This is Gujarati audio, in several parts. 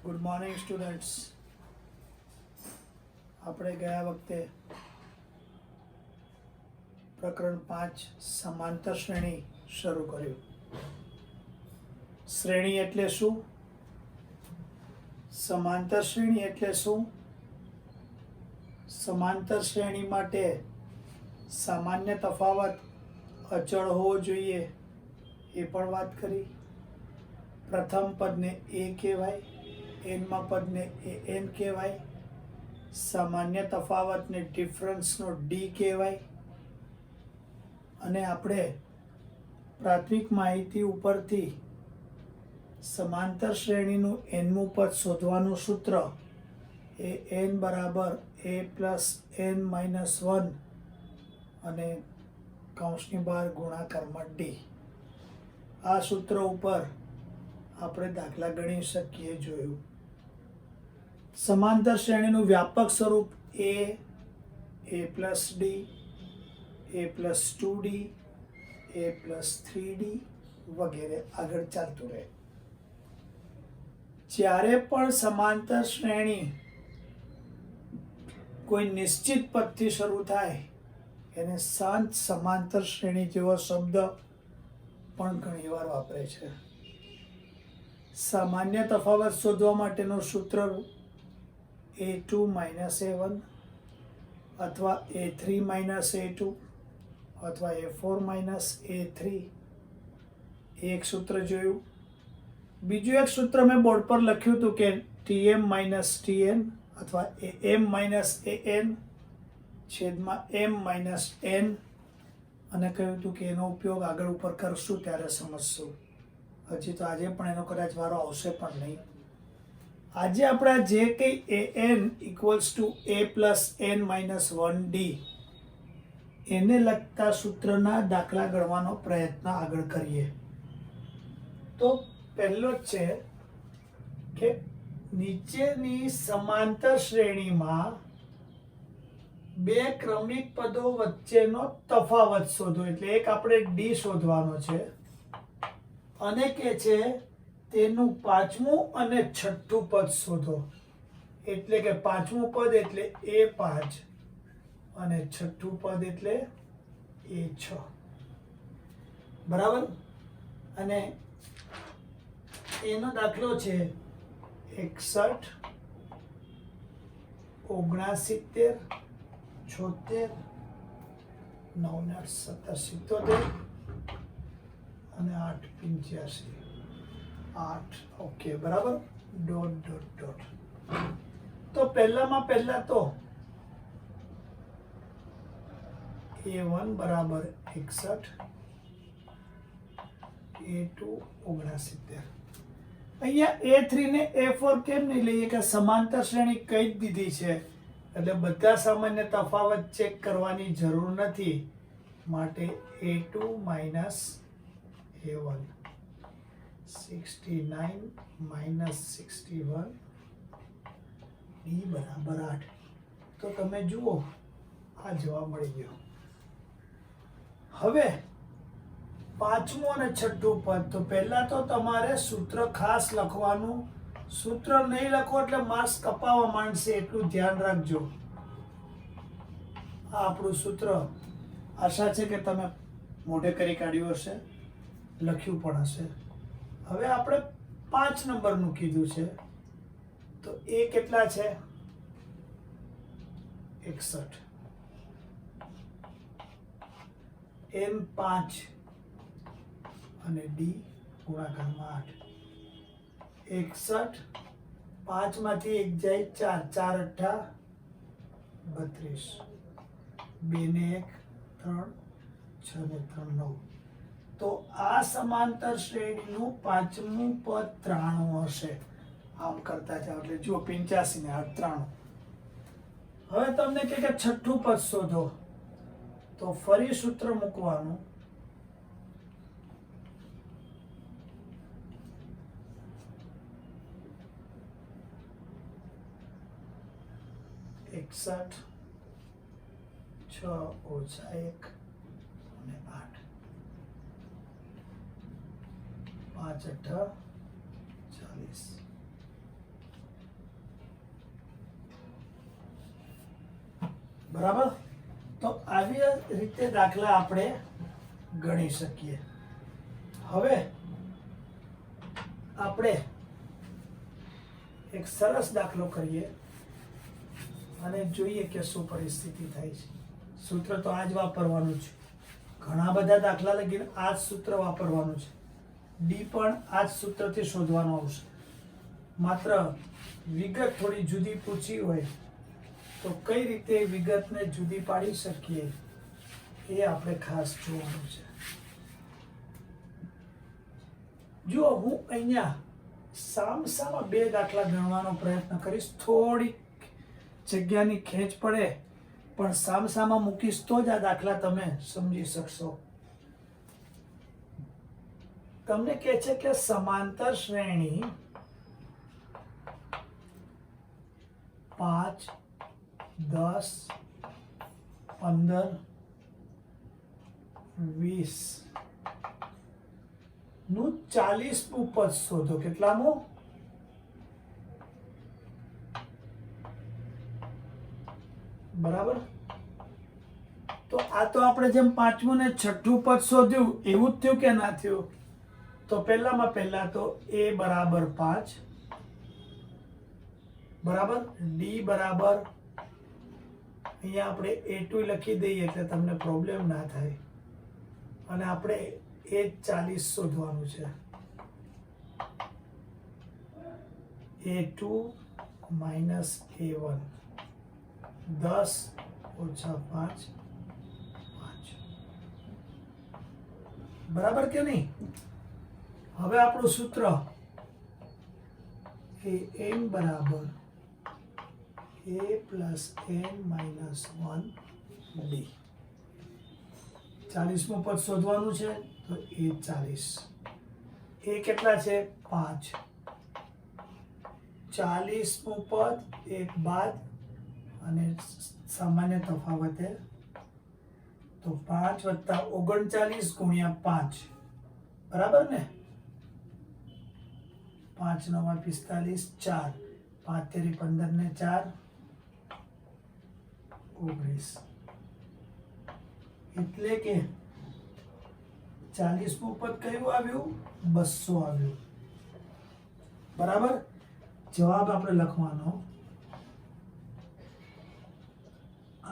Good morning students. આપણે ગયા વખતે પ્રકરણ 5 સમાંતર શ્રેણી શરૂ કર્યું. શ્રેણી એટલે શું? સમાંતર શ્રેણી એટલે શું? સમાંતર શ્રેણી માટે સામાન્ય તફાવત અચળ હોવો જોઈએ એ પણ વાત કરી. પ્રથમ પદને a કહેવાય, એનમાં પદને an કહેવાય, સામાન્ય તફાવતને ડિફરન્સનો d કહેવાય. અને આપણે પ્રાથમિક માહિતી ઉપરથી સમાંતર શ્રેણીનું nમું પદ શોધવાનું સૂત્ર એ n બરાબર a પ્લસ n માઇનસ 1 અને કૌંસની બહાર ગુણાકારમાં d. આ સૂત્ર ઉપર આપણે દાખલા ગણી શકીએ જોયું. સમાંતર શ્રેણીનું વ્યાપક સ્વરૂપ a plus d, a plus 2d, a plus 3d વગેરે આગળ ચાલતું રહે. જ્યારે પણ સમાંતર શ્રેણી કોઈ નિશ્ચિત પદથી શરૂ થાય એને શાંત સમાંતર શ્રેણી જેવો શબ્દ પણ ઘણીવાર વાપરે છે. સામાન્ય તફાવત શોધવા માટેનું સૂત્ર a2 માઇનસ a1 અથવા a3 માઇનસ a2 અથવા a4 માઇનસ a3 એક સૂત્ર જોયું. બીજું એક સૂત્ર મેં બોર્ડ પર લખ્યું હતું કે tm માઇનસ tn અથવા am માઇનસ an છેદમાં m માઇનસ n, અને કહ્યું હતું કે એનો ઉપયોગ આગળ ઉપર કરશું ત્યારે સમજશું. હજી તો આજે પણ એનો કદાચ વારો આવશે પણ નહીં. આજે આપણે જે કંઈ an equals to a plus n minus 1d એને લગતા સૂત્રના દાખલા ગણવાનો પ્રયત્ન આગળ કરીએ. તો પહેલો જ છે કે નીચેની સમાંતર શ્રેણીમાં બે ક્રમિક પદો વચ્ચેનો તફાવત શોધો. એટલે એક આપણે d શોધવાનો છે અને કે છે તેનું પાંચમું અને છઠ્ઠું પદ શોધો. એટલે કે પાંચમું પદ એટલે a5 અને છઠ્ઠું પદ એટલે a6. બરાબર. અને એનો દાખલો છે 61, 69, 76, 9 ને 17, 77 અને 8 85. 8. ઓકે, બરાબર. Dot dot dot. તો પહેલા તો a1 બરાબર 61, a2 69. અહીંયા a3 ને a4 કેમ નહીં લઈએ કે સમાંતર શ્રેણી કઈ જ દીધી છે એટલે બધા સામાન્ય તફાવત ચેક કરવાની જરૂર નથી. માટે a2 minus a1, 69 minus 61, d બરાબર 8. તો તમે જુઓ આ જવાબ મળી ગયો. હવે પાંચમું અને છઠ્ઠું પદ, તો પહેલા તો તમારે સૂત્ર ખાસ લખવાનું. સૂત્ર નહીં લખો એટલે માર્ક્સ કપાવા માંડશે, એટલું ધ્યાન રાખજો. આ આપણું સૂત્ર આશા છે કે તમે મોઢે કરી કાઢ્યું હશે, લખ્યું પણ હશે. હવે આપણે 5 નંબરનું કીધું છે તો એ કેટલા છે? 61. m5 અને d ગુણાકારમાં 8. 61, 5 માંથી 1 જાય 4, 4 8 32, 2 ને 1 3, 6 ને 3 9. તો આ સમાંતર શ્રેણીનું પાંચમું પદ 93 હશે. આમ કરતા જાઓ એટલે જુઓ 85 ને 8 93. હવે તમને કહે કે છઠ્ઠું પદ શોધો, તો ફરી સૂત્ર મૂકવાનું. એકસઠ 6 ઓછા 1 અને 8, 5 8 40. બરાબર. તો આવી રીતે દાખલા આપણે ગણી શકીએ. હવે આપણે એક સરસ દાખલો કરીએ અને જોઈએ કે શું પરિસ્થિતિ થાય છે. સૂત્ર તો આ જ વાપરવાનું છે. ઘણા બધા દાખલા લગીને આ જ સૂત્ર વાપરવાનું છે. ડી પણ આ જ સૂત્રથી શોધવાનું આવશે. માત્ર વિગત થોડી જુદી પૂછી હોય તો કઈ રીતે વિગતને જુદી પાડી શકીએ એ આપણે ખાસ જોવાનું છે. જો હું અહીંયા સામસામા બે દાખલા ગણવાનો પ્રયત્ન કરીશ. થોડી જગ્યાની ખેંચ પડે પણ સામસામા મૂકીશ તો જ આ દાખલા તમે સમજી શકશો. તમને કહે છે કે સમાંતર શ્રેણી 5, 10, 15, 20 નું 40મું પદ શોધો. કેટલામું? બરાબર. તો આ તો આપણે જેમ 5મું ને 6થું પદ શોધ્યું એવું જ થયું કે ના થયું? તો પહેલામાં પહેલા તો a બરાબર 5, બરાબર. ડી બરાબર અહીંયા આપણે a2 લખી દઈએ એટલે તમને પ્રોબ્લેમ ના થાય. અને આપણે એ 40 શોધવાનું છે. a2 માઇનસ a1 10 ઓછા 5 5. બરાબર કે નહીં? હવે આપણું સૂત્ર એ n બરાબર a plus n minus 1 d. 40મું પદ શોધવાનું છે તો એ 40. એ કેટલા છે? 5. 40મું પદ એક બાદ અને સામાન્ય તફાવતે તો 5 વત્તા 39 ગુણ્યા 5. બરાબર ને? 5 9 45 4 5 તેરી 15 ને 4 19. એટલે કે 40મું પદ કયું આવ્યું? 200 આવ્યું. બરાબર. જવાબ આપણે લખવાનો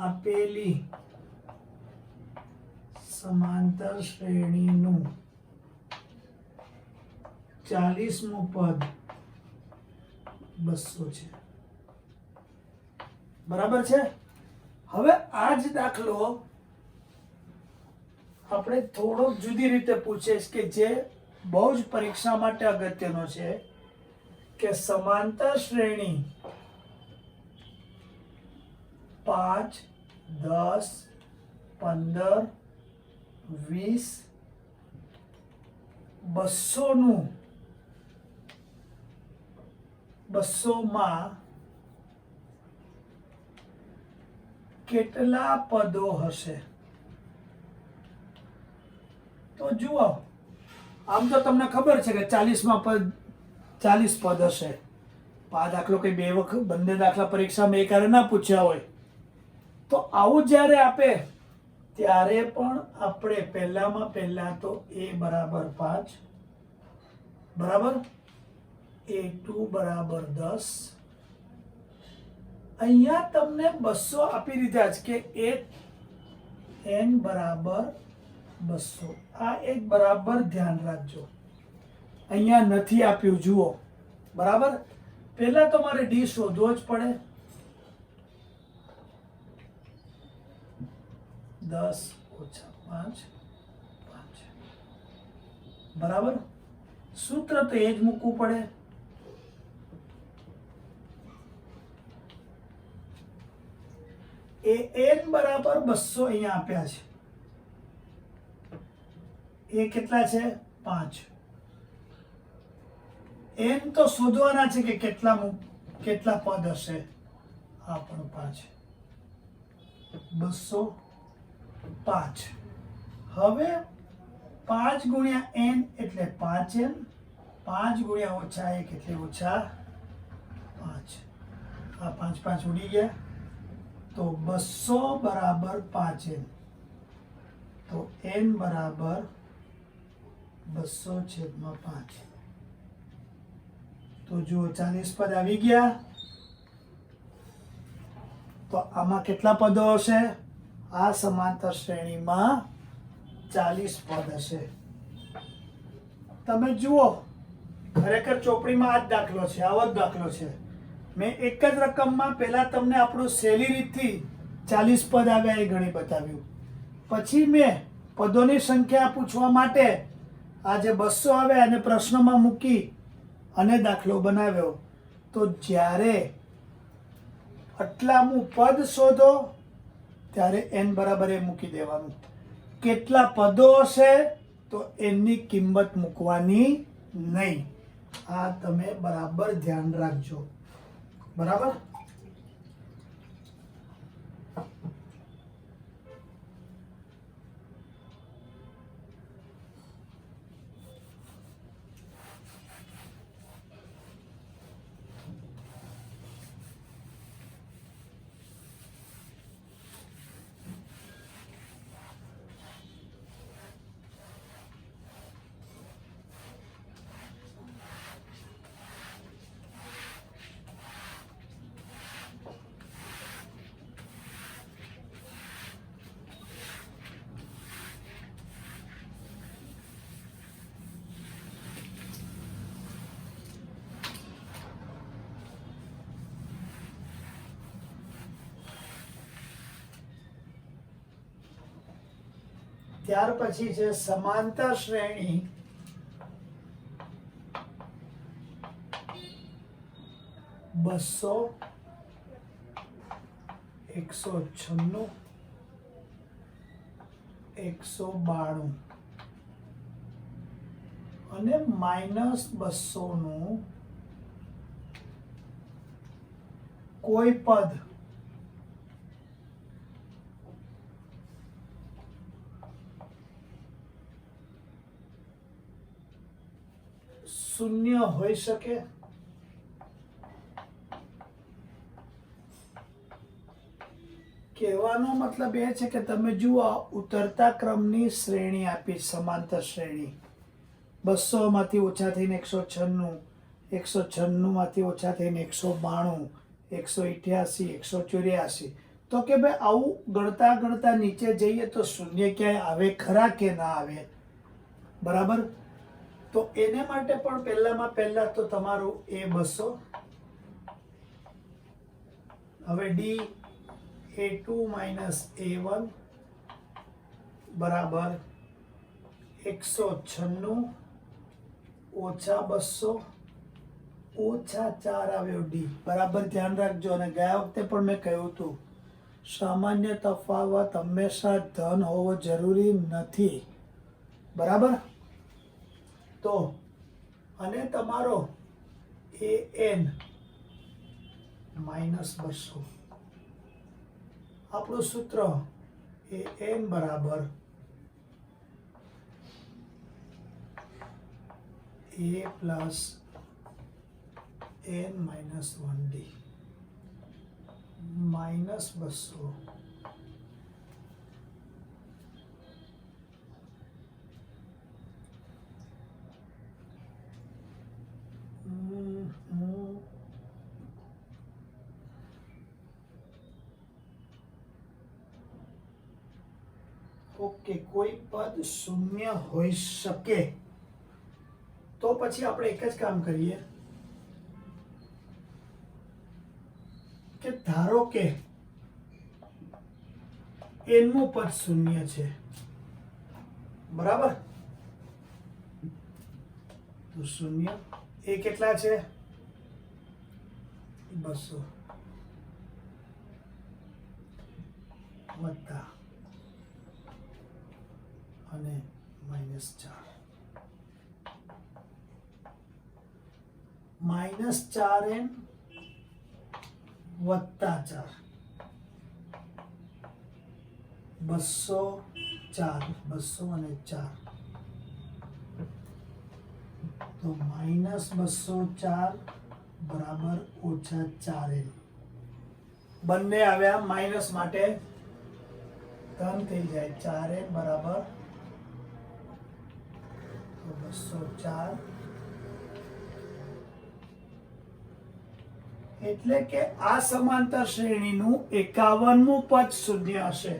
આપેલી સમાંતર શ્રેણીનું 40મું પદ 200 છે. બરાબર છે. હવે આ જ દાખલો આપણે થોડો જુદી રીતે પૂછે કે જે બહુ જ પરીક્ષા માટે અગત્યનો છે કે સમાંતર શ્રેણી 5, 10, 15, 20, 200 નું 200 માં કેટલા પદો હશે? તો જુઓ, આમ તો તમને ખબર છે કે 40માં પદ 40 પદ હશે. આ દાખલો કઈ બે વખત બંને દાખલા પરીક્ષામાં એકારે ના પૂછ્યા હોય. તો આવું જ્યારે આપે ત્યારે પણ આપણે પહેલામાં પહેલા તો a બરાબર 5, બરાબર. a2 બરાબર 10. અહીંયા તમને 200 આપી દીધા છે કે n બરાબર 200. આ એક બરાબર ધ્યાન રાખજો. અહીંયા નથી આપ્યું, જુઓ. બરાબર. પહેલા તમારે ડી શોધવો જ પડે. 10 ઓછા 5 5. બરાબર. સૂત્ર તો એ જ મૂકવું પડે. એ n બરાબર 200 અહીંયા આપ્યા છે. એ કેટલા છે? 5. n તો શોધવાના છે કે કેટલા પદ હશે. આ પણ 5. 205. હવે 5 ગુણ્યા n એટલે 5n. 5 ગુણ્યા ઓછા 1 એટલે ઓછા 5. આ 5 5 ઉડી ગયા. તો 200 બરાબર 5n, તો n બરાબર 200/5. તો જુઓ 40 પદ આવી ગયા. તો આમાં કેટલા પદો હશે? આ સમાંતર શ્રેણીમાં 40 પદ હશે. તમે જુઓ, ખરેખર ચોપડીમાં આ જ દાખલો છે, આવો જ દાખલો છે. મેં એક જ રકમમાં પહેલા તમને આપણું સહેલી રીતથી 40 પદ આવ્યા એ ગણી બતાવ્યું. પછી મેં પદોની સંખ્યા પૂછવા માટે આ જે 200 આવ્યા એને પ્રશ્નમાં મૂકી અને દાખલો બનાવ્યો. તો જ્યારે આટલામું પદ શોધો ત્યારે n બરાબર એ મૂકી દેવાનું. કેટલા પદો હશે તો એની કિંમત મૂકવાની નહીં. આ તમે બરાબર ધ્યાન રાખજો. બરાબર? ત્યાર પછી છે સમાંતર શ્રેણી બસો 196 192 અને -200 નું કોઈ પદ શૂન્ય હોઈ શકે. કહેવાનો મતલબ એ છે કે તમે જુઓ, ઉતરતા ક્રમની શ્રેણી આપી, સમાંતર શ્રેણી 200 માંથી ઓછા થઈને 196, 196 માંથી ઓછા થઈને 192, 188, 184. તો કે ભાઈ આવું ગણતા ગણતા નીચે જઈએ તો શૂન્ય ક્યાંય આવે ખરા કે ના આવે? બરાબર? તો એને માટે પણ પહેલામાં પહેલા તો તમારું a200, હવે d a2 minus a1 બરાબર 196 ઓછા 200 ઓછા 4 આવ્યો d. બરાબર ધ્યાન રાખજો. અને ગયા વખતે પણ મેં કહ્યું હતું, સામાન્ય તફાવત હંમેશા ધન હોવો જરૂરી નથી. બરાબર? તો અને તમારો an -200, આપણું સૂત્ર an બરાબર a plus n -1d -200 okay, કોઈ પદ શૂન્ય હોઈ શકે. તો પછી આપણે એક જ કામ કરીએ કે ધારો કે એનું પદ શૂન્ય છે. બરાબર? તો શૂન્ય એ કેટલા છે? 200 વત્તા અને -4 -4n વત્તા 4 204 200 અને 4 તો -204 બરાબર -4n. બંને આવ્યા માઇનસ માટે ધન થઈ જાય 4n બરાબર 204 એટલે કે આ સમાંતર શ્રેણીનું 51મું પદ શૂન્ય હશે.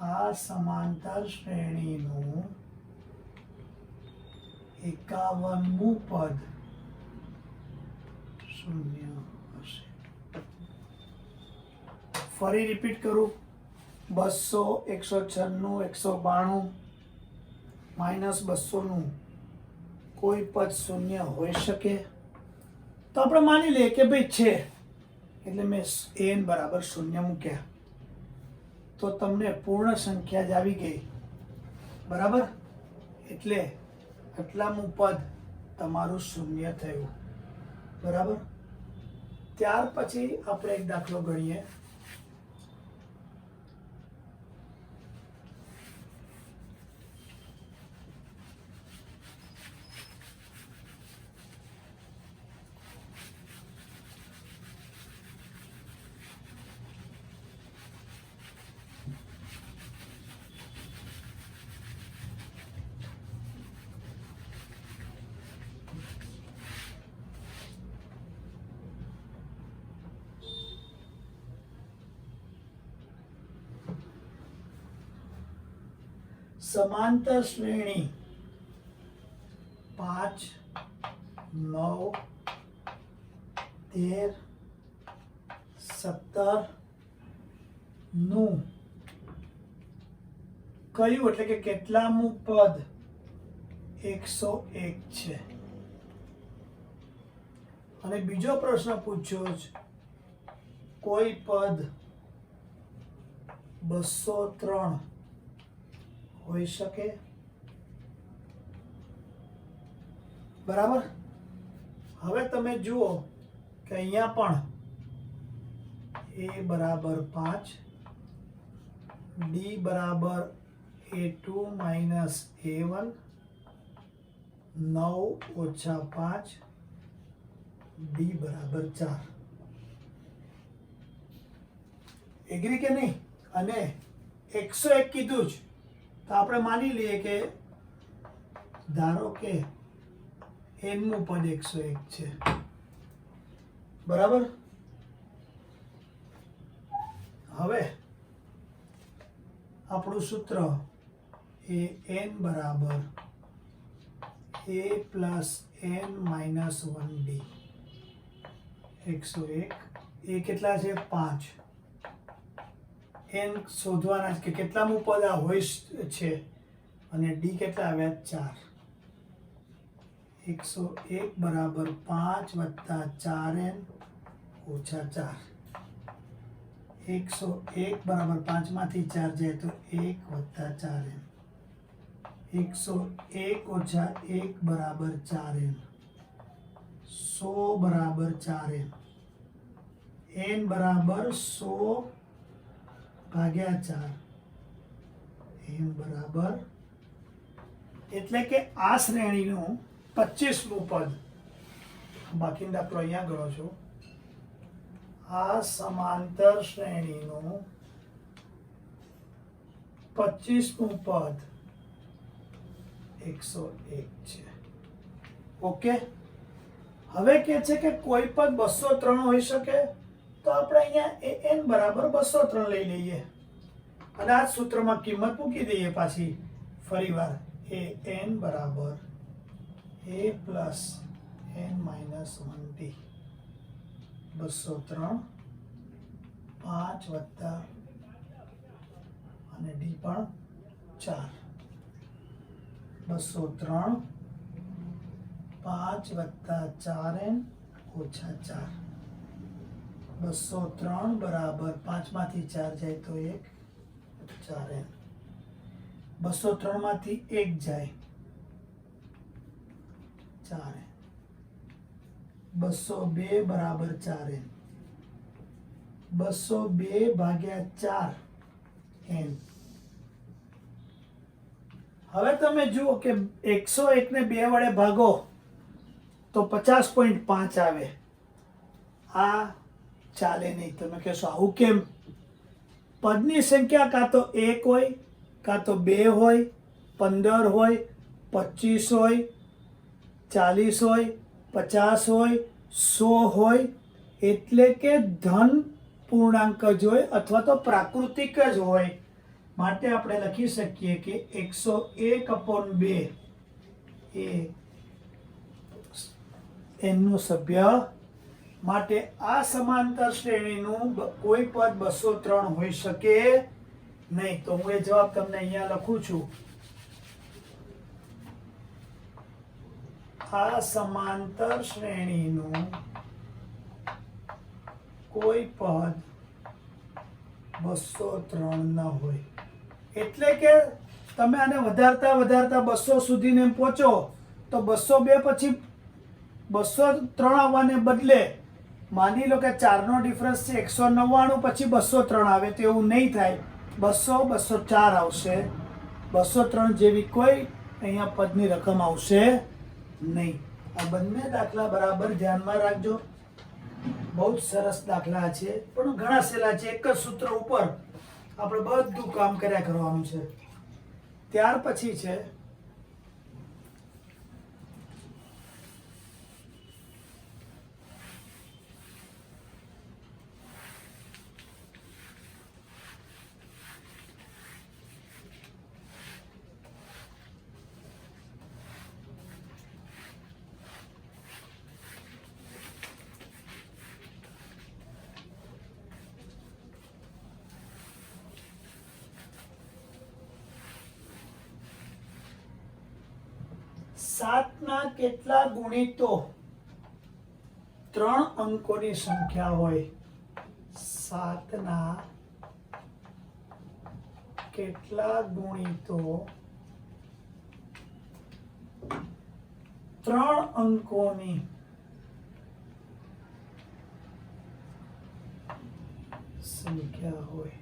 આ સમાંતર શ્રેણીનું 51મું પદ શૂન્ય હશે. ફરી રિપીટ કરું, 200, 196, 192 માઇનસ 200નું કોઈ પદ શૂન્ય હોઈ શકે? તો આપણે માની લઈએ કે ભાઈ છે, એટલે મેં n બરાબર 0 મૂક્યા તો તમને પૂર્ણ સંખ્યા જ આવી ગઈ, બરાબર? એટલે આટલામું પદ તમારું શૂન્ય થયું, બરાબર? ત્યાર પછી આપણે એક દાખલો ગણીએ. समांतर श्रेणी 5, 9, 13, 17 નું કયું એટલે કે કેટલામું પદ 101 છે. અને બીજો પ્રશ્ન પૂછ્યો છે, કોઈ પદ 203 હોઈ શકે, બરાબર? હવે તમે જુઓ કે અહીંયા પણ a બરાબર 5, d બરાબર a2 માઇનસ a1, 9 ઓછા 5, d બરાબર 4. એગ્રી કે નહીં? અને 101 કીધું જ તો આપણે માની લઈએ કે ધારો કે n મું પદ 101 છે, બરાબર? હવે આપણું સૂત્ર એ n બરાબર a plus n minus 1d. 101 એ કેટલા છે? 5. n શોધવાના કે કેટલામું પદ આ હોય છે, અને d કેટલા આવ્યા? 4. 101 બરાબર 5 વત્તા 4n ઓછા 4. 101 બરાબર 5 માંથી 4 જાય તો 1 વત્તા 4n. 101 ઓછા 1 બરાબર 4n. 100 બરાબર 4n. n બરાબર 100 ભાગ્યા 4, n બરાબર, એટલે કે આ શ્રેણીનું 25મું પદ. બાકીનો દાખલો અહીંયા ગણો છો. આ સમાંતર શ્રેણીનું 25મું પદ 101 છે. ઓકે? હવે કે છે કે કોઈ પદ 203 હોઈ શકે, તો આપણે અહીંયા n બરાબર 203 લઈ લઈએ અને આ સૂત્રમાં કિંમત મૂકી દઈએ. પાછી ફરીવાર n બરાબર a plus n minus 1d. 203 5 વત્તા અને d પણ 4. 203 5 વત્તા 4n ઓછા 4. 203 બરાબર 5 માંથી 4 જાય તો 1, 4n. 203 માંથી 1 જાય 4n. 202 બરાબર 4n. 202 ભાગ્યા 4n. હવે તમે જુઓ કે 101 ને 2 વડે ભાગો તો 50.5 આવે. આ ચાલે નહીં. તમે કહેશો આવું કેમ? પદની સંખ્યા કાં તો 1 હોય, કાં તો 2 હોય, 15 હોય, 25 હોય, 40 હોય, 50 હોય, 100 હોય, એટલે કે ધન પૂર્ણાંક જ હોય અથવા તો પ્રાકૃતિક જ હોય. માટે આપણે લખી શકીએ કે 101/2 એ એમનું સભ્ય. માટે આ સમાંતર શ્રેણીનું કોઈ પદ 203 હોઈ શકે નહીં. તો હું એ જવાબ તમને અહીંયા લખું છું. આ સમાંતર શ્રેણીનું કોઈ પદ 203 ન હોય. એટલે કે તમે આને વધારતા વધારતા 200 સુધીને પહોંચો તો 202 પછી 203 આવવાને બદલે માની લો કે 4 નો ડિફરન્સ છે, 199 પછી 203 આવે તો એવું નહીં થાય. 200 204 આવશે. 203 જેવી કોઈ અહીંયા પદની રકમ આવશે નહીં. આ બંને દાખલા બરાબર ધ્યાનમાં રાખજો. બહુ જ સરસ દાખલા છે, પણ ઘણા સહેલા છે. એક જ સૂત્ર ઉપર આપણે બધું કામ કર્યા કરવાનું છે. ત્યાર પછી છે સાતના કેટલા ગુણિતો 3 અંકોની સંખ્યા હોય? 7ના કેટલા ગુણિતો 3 અંકોની સંખ્યા હોય?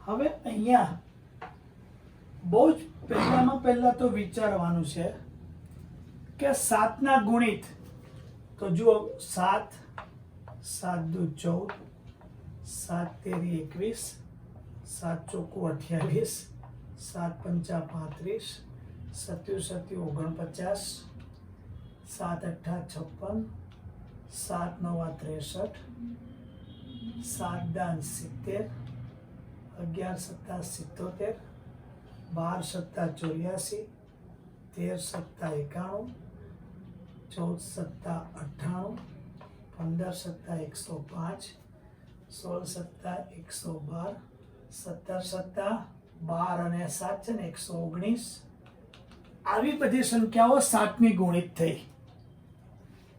હવે અહીંયા બહુ જ પહેલામાં પહેલા તો વિચારવાનું છે કે 7ના ગુણિત. તો જુઓ 7 7 દુ 14, 7 તેરી 21, 7 ચોકુ 28, 7 પંચા 35, 7 સત્યુ 49, 7 અઠ્ઠા 56, 7 નવા 63, 7 દાન 70, 11 સત્તા 77, 12 સત્તા 84, 13 સત્તા 91, 14 સત્તા 98, 15 સત્તા 105, 16 સત્તા 112, 17 સત્તા 12 અને 7 છે ને 119. આવી બધી સંખ્યાઓ 7ની ગુણિત થઈ.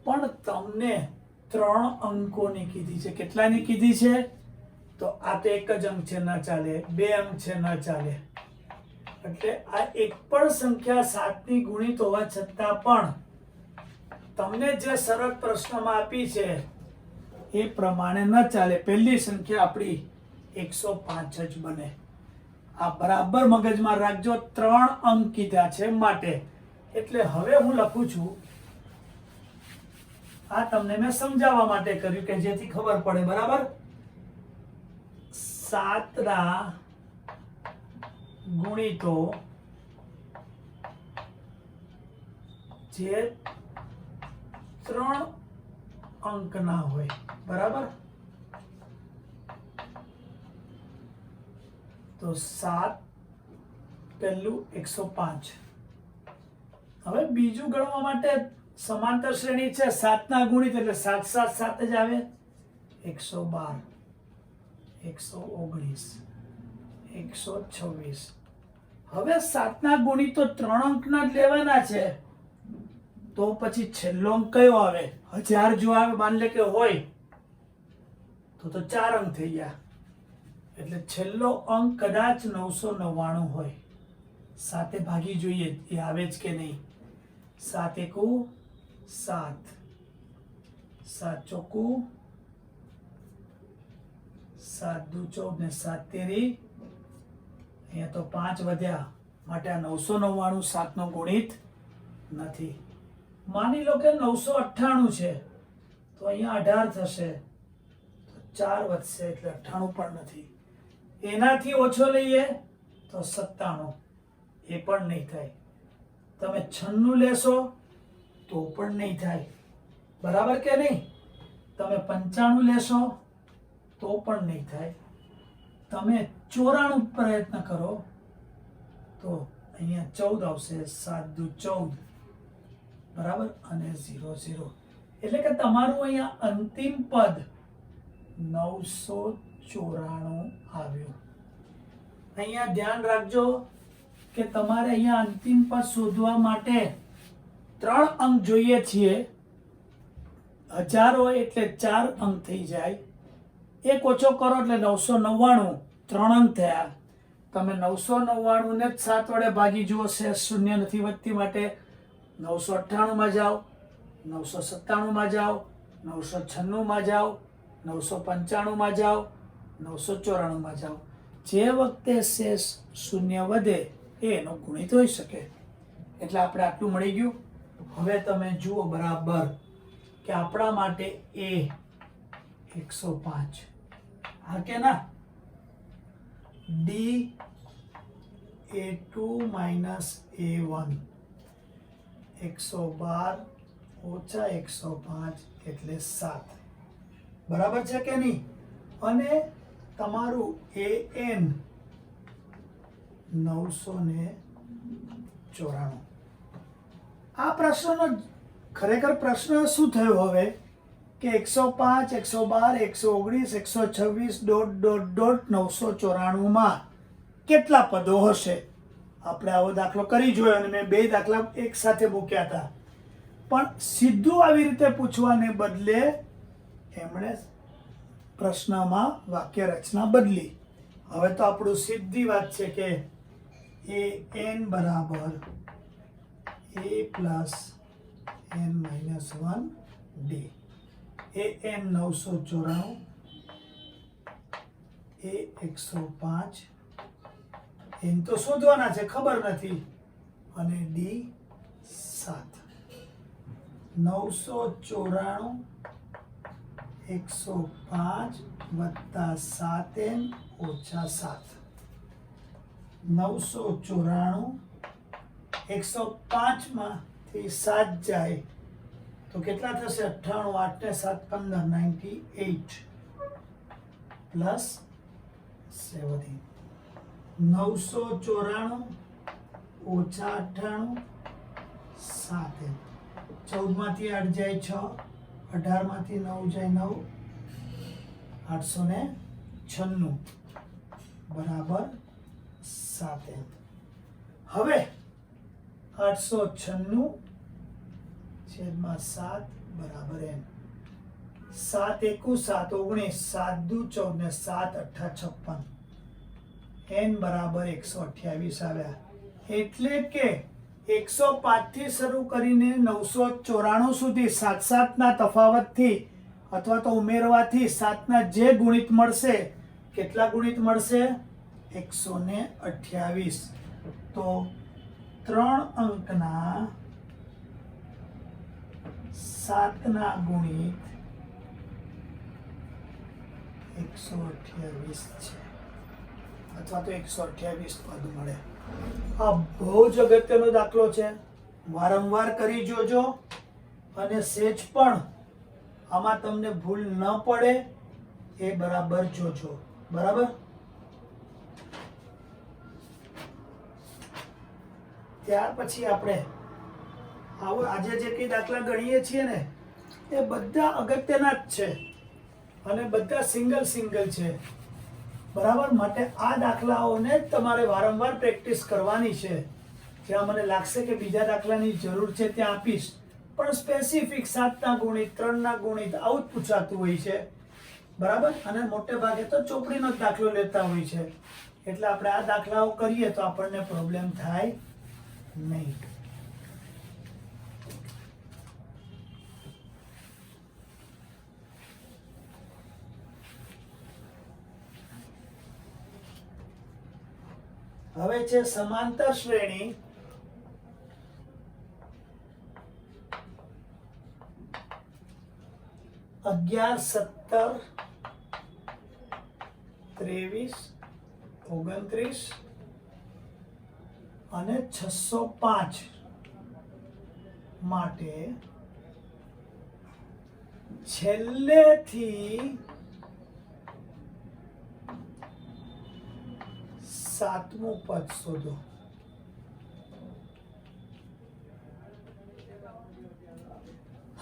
પણ તમને 3 અંકોની કીધી છે. કેટલાની કીધી છે? તો આ તો એક જ અંક છે, ન ચાલે. 2 અંક છે, ન ચાલે. એટલે આ એક પણ સંખ્યા 7ની ગુણિત હોવા છતાં પણ તમને જે શરત પ્રશ્નમાં આપી છે એ પ્રમાણે ન ચાલે. પહેલી સંખ્યા આપણી 105 જ બને. આ બરાબર મગજમાં રાખજો. 3 અંક કીધા છે માટે. એટલે હવે હું લખું છું, આ તમને મેં સમજાવવા માટે કર્યું કે જેથી ખબર પડે. બરાબર. 7ના ગુણિતો જે 3 અંકના હોય. બરાબર. તો 7 પહેલું 105. હવે બીજું ગણવા માટે સમાંતર શ્રેણી છે. 7ના ગુણિત એટલે 7 7 7 જ આવે. 112, 119, 126. હવે 7ના ગુણિતો 3 અંકના જ લેવાના છે. તો પછી છેલ્લો અંક કયો આવે? 1000 જો આવે, માન લે કે હોય તો 4 અંક થઈ ગયા. એટલે છેલ્લો અંક કદાચ 999 હોય. 7 ભાગી જોઈએ એ આવે જ કે નહીં. 7 એકુ 7, 7 ચોકુ 7 દુ 14 ને 7 તેરી, અહીંયા તો 5 વધ્યા. માટે આ 999 7નો ગુણિત નથી. માની લો કે 998 છે તો અહીંયા 18 થશે, 4 વધશે એટલે 98 પણ નથી. એનાથી ઓછો લઈએ તો 97, એ પણ નહીં થાય. તમે 96 લેશો તો પણ નહીં થાય, બરાબર કે નહીં? તમે 95 લેશો તો પણ નહીં થાય. તમે 94 પ્રયત્ન કરો તો અહીંયા 14 આવશે, 7 દુ 14, બરાબર, અને 0 0. એટલે કે તમારું અહીંયા અંતિમ પદ 994 આવ્યું. અહીંયા ધ્યાન રાખજો કે તમારે અહીંયા અંતિમ પદ શોધવા માટે 3 અંક જોઈએ છીએ. 1000 હોય એટલે 4 અંક થઈ જાય. એક ઓછો કરો એટલે 999, 3 અંક થયા. તમે 999 ને 7 વડે ભાગી જુઓ, શેષ શૂન્ય નથી વધતી માટે 998 માં જાઓ, 997 માં જાઓ, 996 માં જાઓ, 995 માં જાઓ, 994 માં જાઓ. જે વખતે શેષ શૂન્ય વધે એનો ગુણિત હોઈ શકે. એટલે આપણે આટલું મળી ગયું. હવે તમે જુઓ બરાબર કે આપણા માટે એ 105, હા કે ના? ડી A2 માઇનસ A1 112 ઓછા 105 એટલે 7, બરાબર છે કે નહીં? અને તમારું AN 994. આ પ્રશ્નનો ખરેખર પ્રશ્ન શું થયો હવે કે 105, 112, 119, 126 ... 994 માં કેટલા પદો હશે? આપણે આવો દાખલો કરી જોયો અને મેં 2 દાખલા એક સાથે મૂક્યા હતા. પણ સીધું આવી રીતે પૂછવાને બદલે એમણે પ્રશ્નમાં વાક્ય રચના બદલી. હવે તો આપણું સીધી વાત છે કે AN બરાબર A plus N minus 1 D. AN 994, A 105, N તો શોધવાના છે, ખબર નથી, અને D 7. 994 105 વત્તા 7N ઓછા 7. 994 105 માંથી 7 જાય તો કેટલા થશે? 98, 8 ને 7 15 98 પ્લસ 17. 994 ઓછા 98 7. 14 માંથી 8 જાય 6, 18 માંથી 9 જાય 9, 896 બરાબર 7. હવે 896 છેદમાં 7 બરાબર n. 7 એકુ 7 19, 7 દુ 14 ને 7 અઠ્ઠા 56, n બરાબર 128 આવ્યા. એટલે કે 105 થી શરૂ કરીને 994 સુધી 7 ના તફાવતથી અથવા તો ઉમેરવાથી 7 ના જે ગુણિત મળશે, કેટલા ગુણિત મળશે? 128. તો 3 અંકના 7 ના ગુણિત 128 છે, અથવા તો 128 પદ મળે. આ બહુ જ અગત્યનો દાખલો છે, વારંવાર કરી જોજો અને સેજ પણ આમાં તમને ભૂલ ન પડે એ બરાબર જોજો, બરાબર? ત્યાર પછી આપણે આજે જે કઈ દાખલા ગણીએ છીએ ને એ બધા અગત્યના જ છે અને બધા સિંગલ છે, બરાબર? માટે આ દાખલાઓને જ તમારે વારંવાર પ્રેક્ટિસ કરવાની છે. જ્યાં મને લાગશે કે બીજા દાખલાની જરૂર છે ત્યાં આપીશ, પણ સ્પેસિફિક 7 ના ગુણિત, 3 ના ગુણિત આવું જ પૂછાતું હોય છે, બરાબર? અને મોટે ભાગે તો ચોપડીનો જ દાખલો લેતા હોય છે. એટલે આપણે આ દાખલાઓ કરીએ તો આપણને પ્રોબ્લેમ થાય નહીં. હવે છે સમાંતર શ્રેણી 11 17 23 29 અને 605 માટે છેલ્લેથી સાતમું પદ શોધો.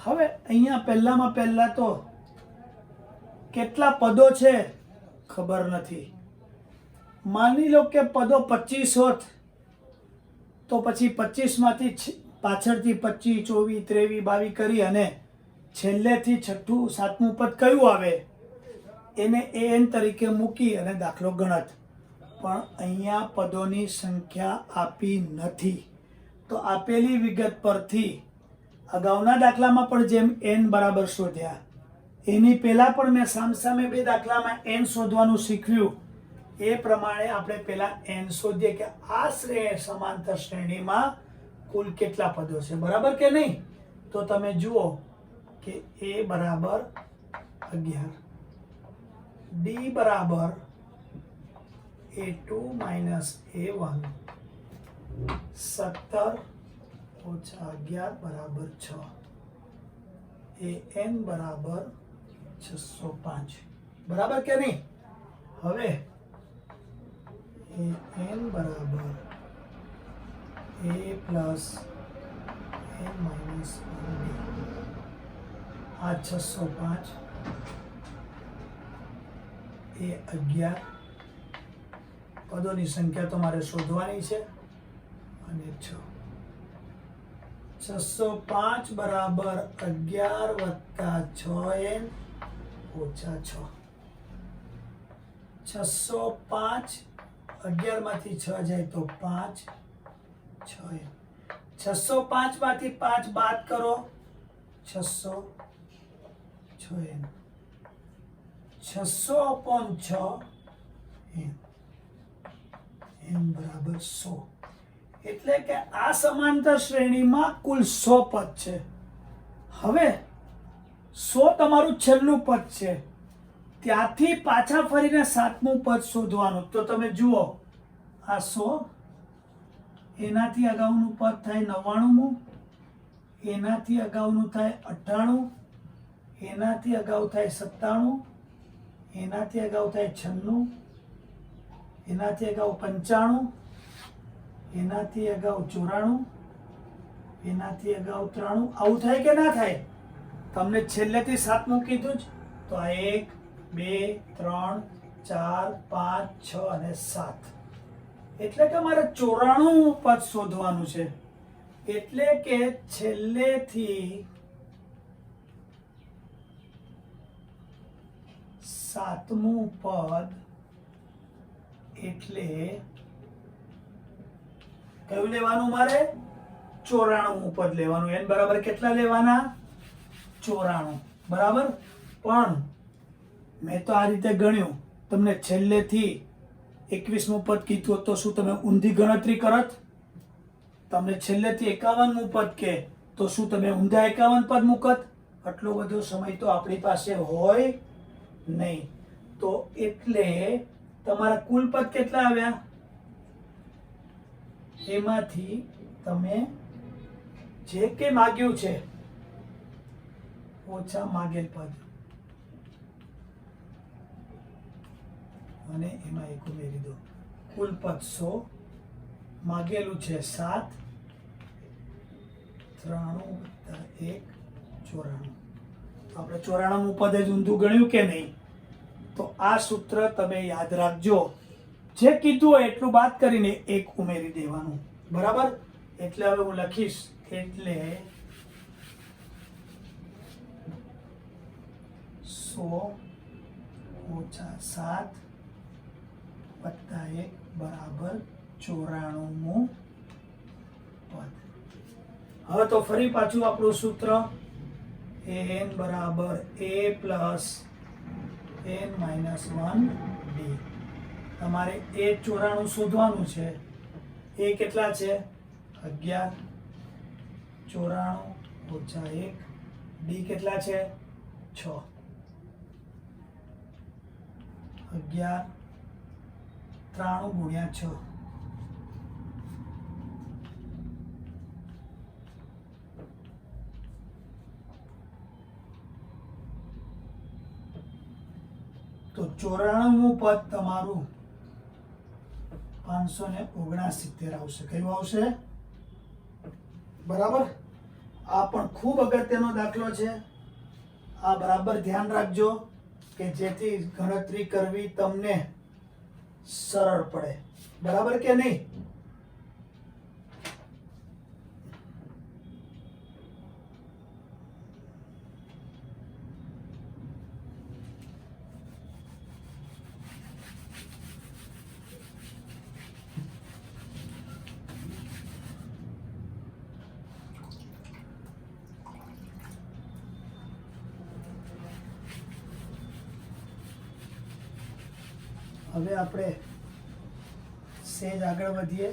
હવે અહીંયા પહેલા તો કેટલા પદો છે ખબર નથી. માની લો કે પદો 25 હોત તો પછી 25 માંથી પાછળથી 25 24 23 22 કરી અને છેલ્લેથી છઠ્ઠું સાતમું પદ કયું આવે એને an તરીકે મૂકી અને દાખલો ગણત. પણ અહીંયા પદોની સંખ્યા આપી નથી. તો આપેલી વિગત પરથી અગાઉના દાખલામાં પણ જેમ n બરાબર શોધ્યા એની પહેલા પણ મેં સામસામે બે દાખલામાં n શોધવાનું શીખવ્યું. એ પ્રમાણે આપણે પહેલા n શોધીએ કે આ સમાંતર શ્રેણીમાં કુલ કેટલા પદો છે, બરાબર કે નહીં. તો તમે જુઓ કે a બરાબર 11, d બરાબર a2 માઇનસ a1, 17 ઓછા 11 બરાબર 6, an બરાબર 605, બરાબર કે નહીં. હવે an બરાબર a plus n minus 1b, આ 605 એ 11 પદોની સંખ્યા તો મારે શોધવાની છે અને 605 બરાબર 11 વત્તા 6n ઓછા 6. 605 11 માંથી 6 જાય તો 5, 6n. 605 માંથી 5 બાદ કરો, 600, 6n. 600/6 n બરાબર 100. એટલે કે આ સમાંતર શ્રેણીમાં કુલ 100 પદ છે. હવે 100 તમારું છેલ્લું પદ છે, ત્યાંથી પાછા ફરીને સાતમું પદ શોધવાનું. તો તમે જુઓ આ 100, એનાથી અગાઉનું પદ થાય 99, એનાથી અગાઉનું થાય 98, એનાથી અગાઉ થાય 97, એનાથી અગાઉ થાય 96, એનાથી અગાઉ 95, એનાથી અગાઉ 94, એનાથી અગાઉ 93. આવું થાય કે ના થાય? તમને છેલ્લેથી સાતમું કીધું જ. તો આ 1 2 3 4 5 6 અને 7. એટલે કે મારે 94 પદ શોધવાનું છે. એટલે કે છેલ્લેથી સાતમું પદ એટલે કયું લેવાનું? મારે 94મું પદ લેવાનું. n બરાબર કેટલા લેવાના? 94, બરાબર. પણ મેં તો આ રીતે ગણ્યું. તમને છેલ્લેથી 21મું પદ કીધું તો શું તમે ઊંધી ગણતરી કરત? તમને છેલ્લેથી 51મું પદ કે તો શું તમે ઊંધા 51 પદ મૂકત? આટલો બધો સમય તો આપણી પાસે હોય નહીં. તો એટલે તમારા કુલ પદ કેટલા આવ્યા? એમાંથી તમે જે કે માગ્યું છે ઓછા માગેલ પદ અને એમાં એક ઉમેરી દો. કુલ પદ 100, માગેલું છે 7, 93 વત્તા 1 94. આપણે 94મું પદ જ ઊંધું ગણ્યું કે નહીં? તો આ સૂત્ર તમે યાદ રાખજો. જે કીધું હોય એટલું બાદ કરીને એક ઉમેરી દેવાનું, બરાબર. એટલે હવે હું લખીશ એટલે 100 ઓછા 7 વત્તા 1 બરાબર 94મું પદ. હવે તો ફરી પાછું આપણું સૂત્ર an બરાબર a plus n minus 1b. તમારે a 94 શોધવાનું છે. એ કેટલા છે? 11, 94 ઓછા 1. d કેટલા છે? 6 11 93 ગુણ્યા 6 તો 94મું પદ તમારું 569 આવશે. કયું આવશે? બરાબર. આ પણ ખૂબ અગત્યનો દાખલો છે. આ બરાબર ધ્યાન રાખજો કે જેથી ગણતરી કરવી તમને સરળ પડે. બરાબર કે નહીં? હવે આપણે સેજ આગળ વધીએ.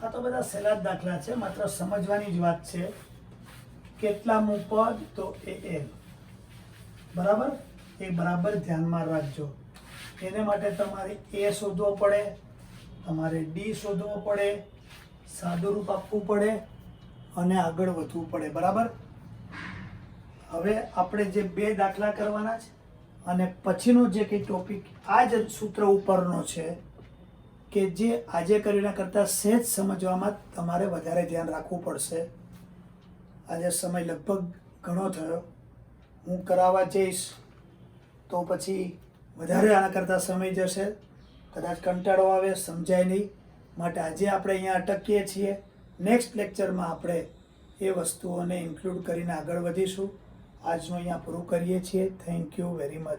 આ તો બધા સહેલા જ દાખલા છે, માત્ર સમજવાની જ વાત છે. કેટલામું પદ? તો an. બરાબર. એ બરાબર ધ્યાનમાં રાખજો. એને માટે તમારે a શોધવો પડે, તમારે d શોધવો પડે, સાદું રૂપ આપવું પડે અને આગળ વધવું પડે. બરાબર. હવે આપણે જે બે દાખલા કરવાના છે અને પછીનો જે કંઈ ટોપિક આ જ સૂત્ર ઉપરનો છે કે જે આજે કર્યુંના કરતાં સહેજ સમજવામાં તમારે વધારે ધ્યાન રાખવું પડશે. આજે સમય લગભગ ઘણો થયો. હું કરાવવા જઈશ તો પછી વધારે આના કરતાં સમય જશે, કદાચ કંટાળો આવે, સમજાય નહીં. માટે આજે આપણે અહીંયા અટકીએ છીએ. નેક્સ્ટ લેક્ચરમાં આપણે એ વસ્તુઓને ઇન્ક્લુડ કરીને આગળ વધીશું. આજનું અહીંયા પૂરું કરીએ છીએ. Thank you very much.